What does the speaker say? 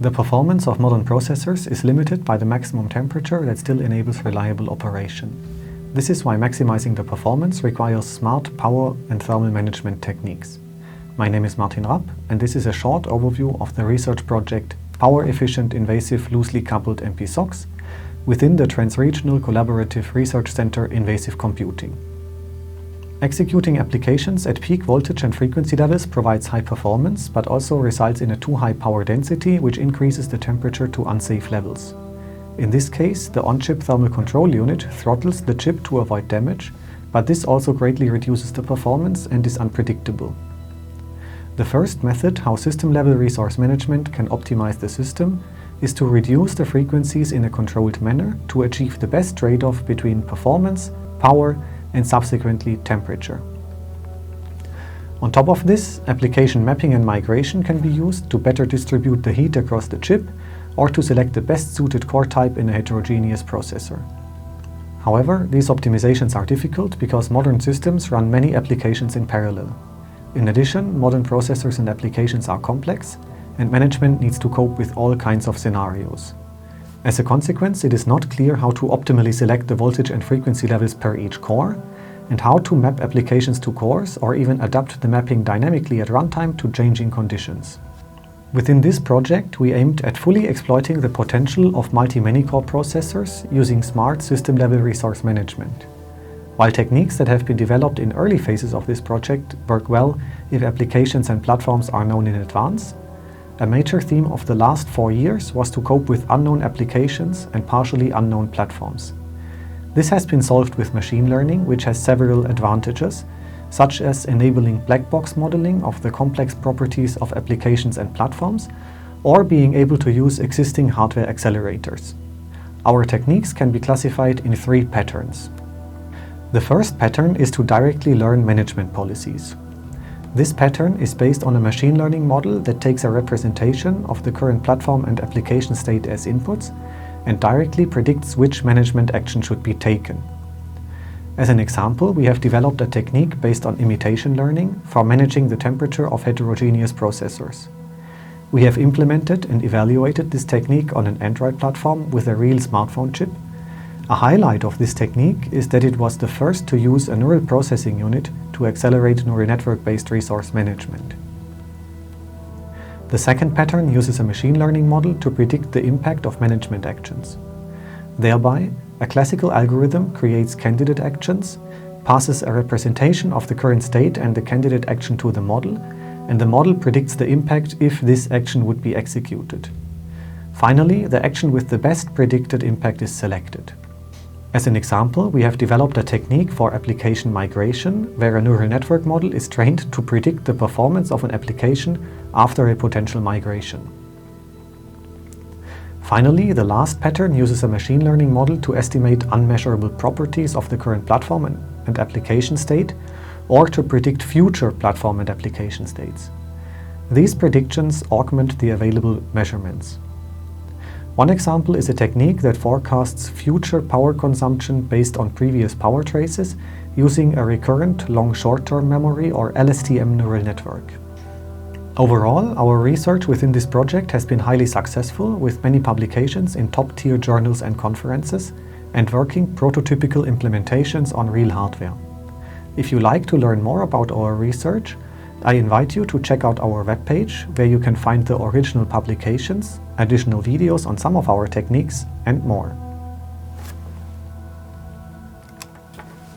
The performance of modern processors is limited by the maximum temperature that still enables reliable operation. This is why maximizing the performance requires smart power and thermal management techniques. My name is Martin Rapp, and this is a short overview of the research project Power-Efficient Invasive Loosely Coupled MPSoCs within the Transregional Collaborative Research Center Invasive Computing. Executing applications at peak voltage and frequency levels provides high performance, but also results in a too high power density, which increases the temperature to unsafe levels. In this case, the on-chip thermal control unit throttles the chip to avoid damage, but this also greatly reduces the performance and is unpredictable. The first method how system-level resource management can optimize the system is to reduce the frequencies in a controlled manner to achieve the best trade-off between performance, power, and subsequently temperature. On top of this, application mapping and migration can be used to better distribute the heat across the chip or to select the best suited core type in a heterogeneous processor. However, these optimizations are difficult because modern systems run many applications in parallel. In addition, modern processors and applications are complex, and management needs to cope with all kinds of scenarios. As a consequence, it is not clear how to optimally select the voltage and frequency levels per each core, and how to map applications to cores or even adapt the mapping dynamically at runtime to changing conditions. Within this project, we aimed at fully exploiting the potential of multi-many-core processors using smart system-level resource management. While techniques that have been developed in early phases of this project work well if applications and platforms are known in advance, a major theme of the last 4 years was to cope with unknown applications and partially unknown platforms. This has been solved with machine learning, which has several advantages, such as enabling black box modeling of the complex properties of applications and platforms, or being able to use existing hardware accelerators. Our techniques can be classified in 3 patterns. The first pattern is to directly learn management policies. This pattern is based on a machine learning model that takes a representation of the current platform and application state as inputs and directly predicts which management action should be taken. As an example, we have developed a technique based on imitation learning for managing the temperature of heterogeneous processors. We have implemented and evaluated this technique on an Android platform with a real smartphone chip. A highlight of this technique is that it was the first to use a neural processing unit to accelerate neural network-based resource management. The second pattern uses a machine learning model to predict the impact of management actions. Thereby, a classical algorithm creates candidate actions, passes a representation of the current state and the candidate action to the model, and the model predicts the impact if this action would be executed. Finally, the action with the best predicted impact is selected. As an example, we have developed a technique for application migration, where a neural network model is trained to predict the performance of an application after a potential migration. Finally, the last pattern uses a machine learning model to estimate unmeasurable properties of the current platform and application state, or to predict future platform and application states. These predictions augment the available measurements. One example is a technique that forecasts future power consumption based on previous power traces using a recurrent long short-term memory or LSTM neural network. Overall, our research within this project has been highly successful, with many publications in top-tier journals and conferences, and working prototypical implementations on real hardware. If you like to learn more about our research, I invite you to check out our webpage, where you can find the original publications, additional videos on some of our techniques, and more.